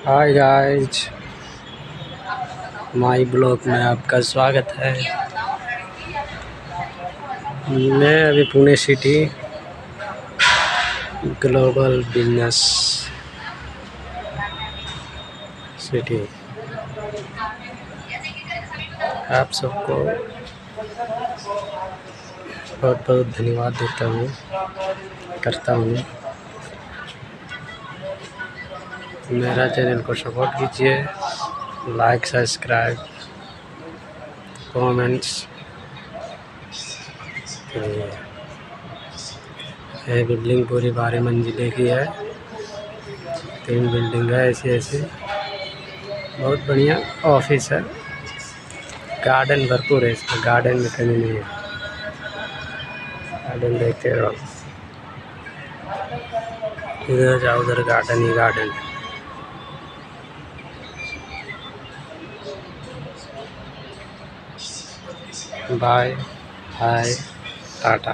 Hi guys, my blog में आपका स्वागत है। मैं अभी Pune city global business city. आप सबको बहुत बहुत धन्यवाद देता हूँ करता हूँ। मेरा चैनल को सपोर्ट कीजिए, लाइक, सब्सक्राइब, कमेंट्स। ये बिल्डिंग पूरी 12 मंजिले की है। 3 बिल्डिंग है ऐसी बहुत बढ़िया ऑफिस है। गार्डन भरपूर है, इसमें गार्डन में कमी नहीं है। गार्डन देखते रहो, इधर जाओ उधर गार्डन ही गार्डन। बाय, हाय, टाटा।